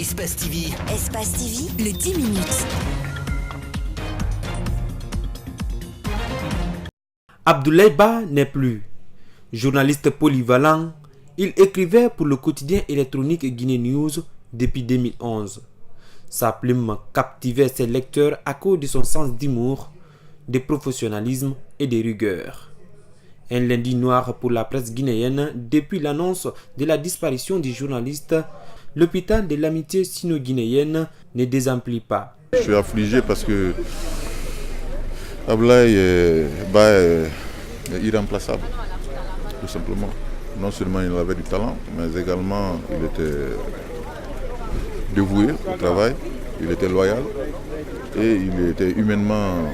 Espace TV. Espace TV, le 10 minutes. Abdoulaye Ba n'est plus. Journaliste polyvalent, il écrivait pour le quotidien électronique Guinée News depuis 2011. Sa plume captivait ses lecteurs à cause de son sens d'humour, de professionnalisme et de rigueur. Un lundi noir pour la presse guinéenne depuis l'annonce de la disparition du journaliste, l'hôpital de l'amitié sino-guinéenne ne désemplit pas. Je suis affligé parce que Abdoulaye Ba est irremplaçable, tout simplement. Non seulement il avait du talent, mais également il était dévoué au travail, il était loyal et il était humainement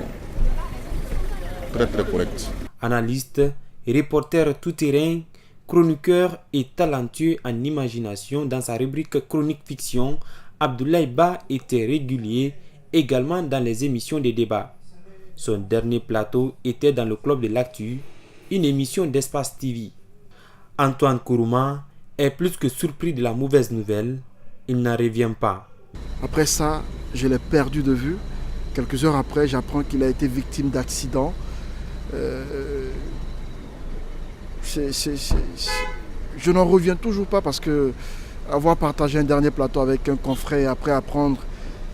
très correct. Analyste, reporter tout-terrain, chroniqueur et talentueux en imagination dans sa rubrique Chronique Fiction, Abdoulaye Ba était régulier également dans les émissions de débat. Son dernier plateau était dans le Club de l'Actu, une émission d'Espace TV. Antoine Kourouma est plus que surpris de la mauvaise nouvelle. Il n'en revient pas. Après ça, je l'ai perdu de vue. Quelques heures après, j'apprends qu'il a été victime d'accident. Je n'en reviens toujours pas parce que avoir partagé un dernier plateau avec un confrère et après apprendre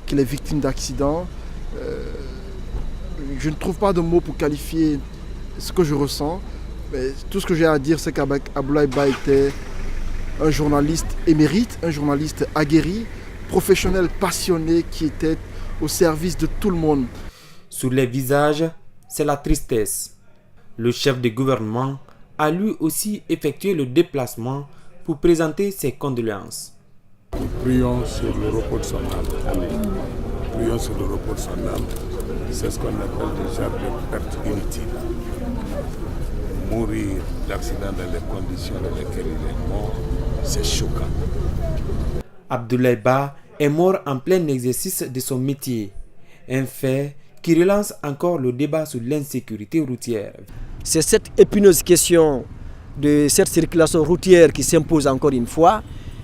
qu'il est victime d'accident, je ne trouve pas de mots pour qualifier ce que je ressens. Mais tout ce que j'ai à dire, c'est qu'Abdoulaye Ba était un journaliste émérite, un journaliste aguerri, professionnel passionné qui était au service de tout le monde. Sur les visages, c'est la tristesse. Le chef de gouvernement a lui aussi effectué le déplacement pour présenter ses condoléances. Nous prions sur le repos de son âme. Prions sur le repos de son âme. C'est ce qu'on appelle déjà des pertes inutiles. Mourir d'accident dans les conditions dans lesquelles il est mort, c'est choquant. Abdoulaye Ba est mort en plein exercice de son métier. Un fait qui relance encore le débat sur l'insécurité routière. C'est cette épineuse question de cette circulation routière qui s'impose encore une fois.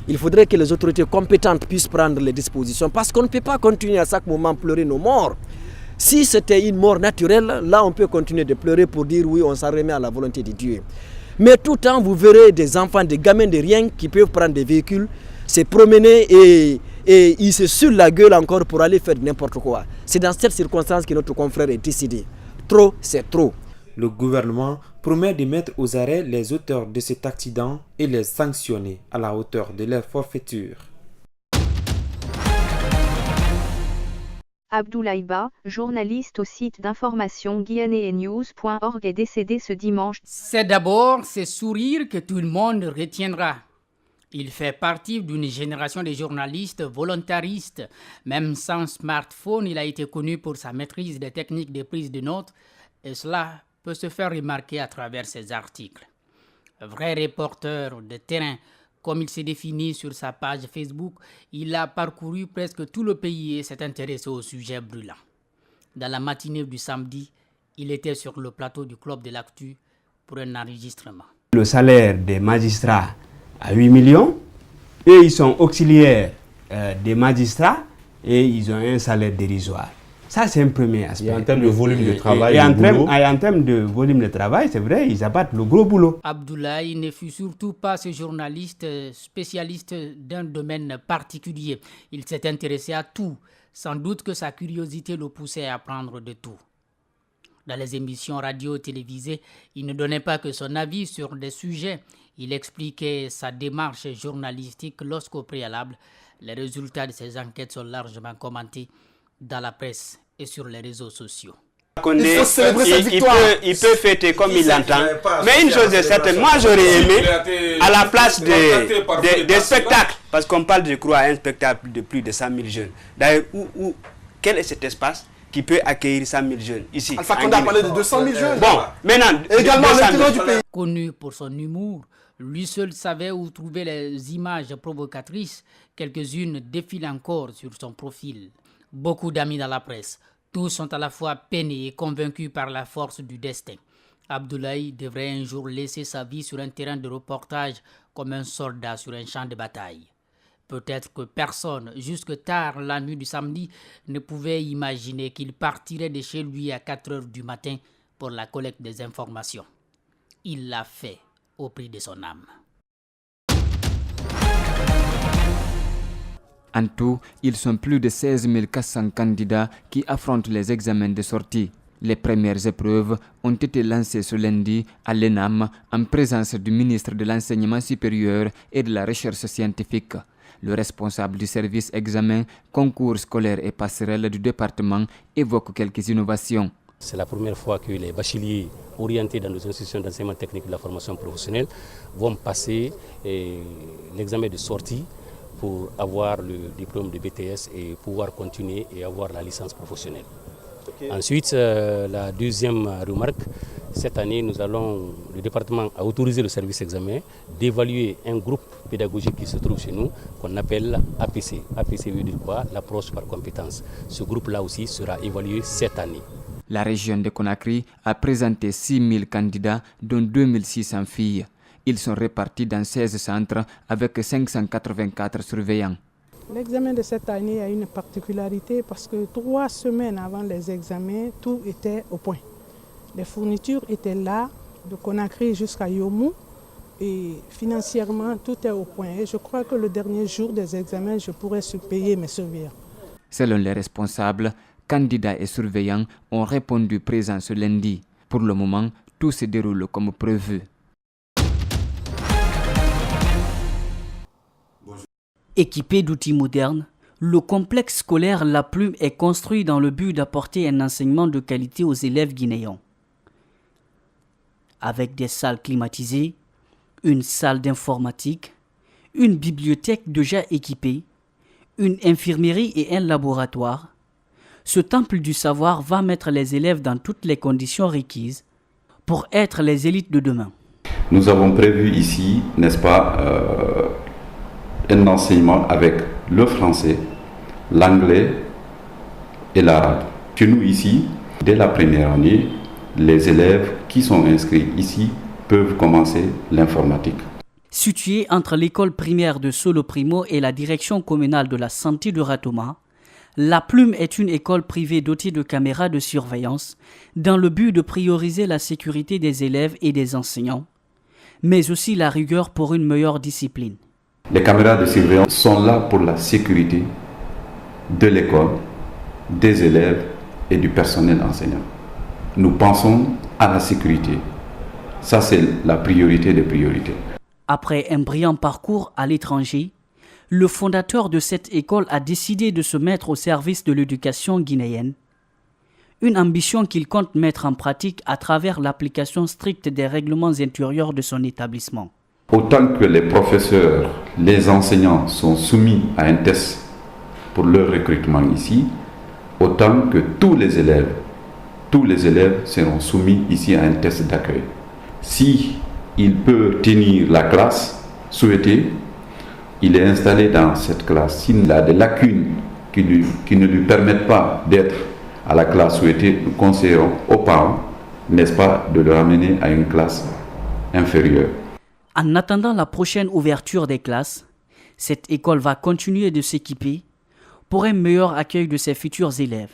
Il faudrait que les autorités compétentes puissent prendre les dispositions parce qu'on ne peut pas continuer à chaque moment pleurer nos morts. Si c'était une mort naturelle, là on peut continuer de pleurer pour dire oui, on s'en remet à la volonté de Dieu. Mais tout le temps, vous verrez des enfants, des gamins de rien qui peuvent prendre des véhicules, se promener et ils se suent la gueule encore pour aller faire n'importe quoi. C'est dans cette circonstance que notre confrère est décidé. Trop, c'est trop. Le gouvernement promet de mettre aux arrêts les auteurs de cet accident et les sanctionner à la hauteur de leur forfaiture. Abdoulaye Ba, journaliste au site d'information guianenews.org est décédé ce dimanche. C'est d'abord ce sourire que tout le monde retiendra. Il fait partie d'une génération de journalistes volontaristes. Même sans smartphone, il a été connu pour sa maîtrise des techniques de prise de notes et cela peut se faire remarquer à travers ses articles. Vrai reporter de terrain, comme il s'est défini sur sa page Facebook, il a parcouru presque tout le pays et s'est intéressé aux sujets brûlants. Dans la matinée du samedi, il était sur le plateau du Club de l'Actu pour un enregistrement. Le salaire des magistrats à 8 millions et ils sont auxiliaires des magistrats et ils ont un salaire dérisoire. Ça, c'est un premier aspect. Et en termes de volume de travail, en termes de volume de travail, c'est vrai, ils abattent le gros boulot. Abdoulaye ne fut surtout pas ce journaliste spécialiste d'un domaine particulier. Il s'est intéressé à tout. Sans doute que sa curiosité le poussait à apprendre de tout. Dans les émissions radio-télévisées, il ne donnait pas que son avis sur des sujets. Il expliquait sa démarche journalistique lorsqu'au préalable, les résultats de ses enquêtes sont largement commentés dans la presse et sur les réseaux sociaux. Il faut célébrer cette victoire. Il peut fêter comme il l'entend. Mais une chose est certaine, moi j'aurais aimé, à la place des spectacles, parce qu'on parle je crois à un spectacle de plus de 100 000 jeunes. D'ailleurs, quel est cet espace qui peut accueillir 100 000 jeunes ici? Alpha Condé a parlé de 200 000 jeunes. Bon, maintenant, également à l'intérieur du pays. Connu pour son humour, lui seul savait où trouver les images provocatrices. Quelques-unes défilent encore sur son profil. Beaucoup d'amis dans la presse. Tous sont à la fois peinés et convaincus par la force du destin. Abdoulaye devrait un jour laisser sa vie sur un terrain de reportage comme un soldat sur un champ de bataille. Peut-être que personne, jusque tard la nuit du samedi, ne pouvait imaginer qu'il partirait de chez lui à 4 heures du matin pour la collecte des informations. Il l'a fait au prix de son âme. En tout, ils sont plus de 16 400 candidats qui affrontent les examens de sortie. Les premières épreuves ont été lancées ce lundi à l'ENAM en présence du ministre de l'Enseignement supérieur et de la Recherche scientifique. Le responsable du service examen, concours scolaire et passerelle du département évoque quelques innovations. C'est la première fois que les bacheliers orientés dans nos institutions d'enseignement technique de la formation professionnelle vont passer l'examen de sortie pour avoir le diplôme de BTS et pouvoir continuer et avoir la licence professionnelle. Okay. Ensuite, la deuxième remarque, cette année, le département a autorisé le service examen d'évaluer un groupe pédagogique qui se trouve chez nous, qu'on appelle APC. APC veut dire quoi? L'approche par compétence. Ce groupe-là aussi sera évalué cette année. La région de Conakry a présenté 6 000 candidats, dont 2 600 filles. Ils sont répartis dans 16 centres avec 584 surveillants. L'examen de cette année a une particularité parce que 3 semaines avant les examens, tout était au point. Les fournitures étaient là, de Conakry jusqu'à Yomou, et financièrement, tout est au point. Et je crois que le dernier jour des examens, je pourrais payer mes surveillants. Selon les responsables, candidats et surveillants ont répondu présents ce lundi. Pour le moment, tout se déroule comme prévu. Équipé d'outils modernes, le complexe scolaire La Plume est construit dans le but d'apporter un enseignement de qualité aux élèves guinéens. Avec des salles climatisées, une salle d'informatique, une bibliothèque déjà équipée, une infirmerie et un laboratoire, ce temple du savoir va mettre les élèves dans toutes les conditions requises pour être les élites de demain. Nous avons prévu ici, n'est-ce pas, un enseignement avec le français, l'anglais et l'arabe. Chez nous ici, dès la première année, les élèves qui sont inscrits ici peuvent commencer l'informatique. Située entre l'école primaire de Solo Primo et la direction communale de la santé de Ratoma, La Plume est une école privée dotée de caméras de surveillance dans le but de prioriser la sécurité des élèves et des enseignants, mais aussi la rigueur pour une meilleure discipline. Les caméras de surveillance sont là pour la sécurité de l'école, des élèves et du personnel enseignant. Nous pensons à la sécurité. Ça, c'est la priorité des priorités. Après un brillant parcours à l'étranger, le fondateur de cette école a décidé de se mettre au service de l'éducation guinéenne. Une ambition qu'il compte mettre en pratique à travers l'application stricte des règlements intérieurs de son établissement. Autant que les professeurs, les enseignants sont soumis à un test pour leur recrutement ici, autant que tous les élèves seront soumis ici à un test d'accueil. Si il peut tenir la classe souhaitée, il est installé dans cette classe. S'il a des lacunes qui ne lui permettent pas d'être à la classe souhaitée, nous conseillons aux parents, n'est-ce pas, de le ramener à une classe inférieure. En attendant la prochaine ouverture des classes, cette école va continuer de s'équiper pour un meilleur accueil de ses futurs élèves.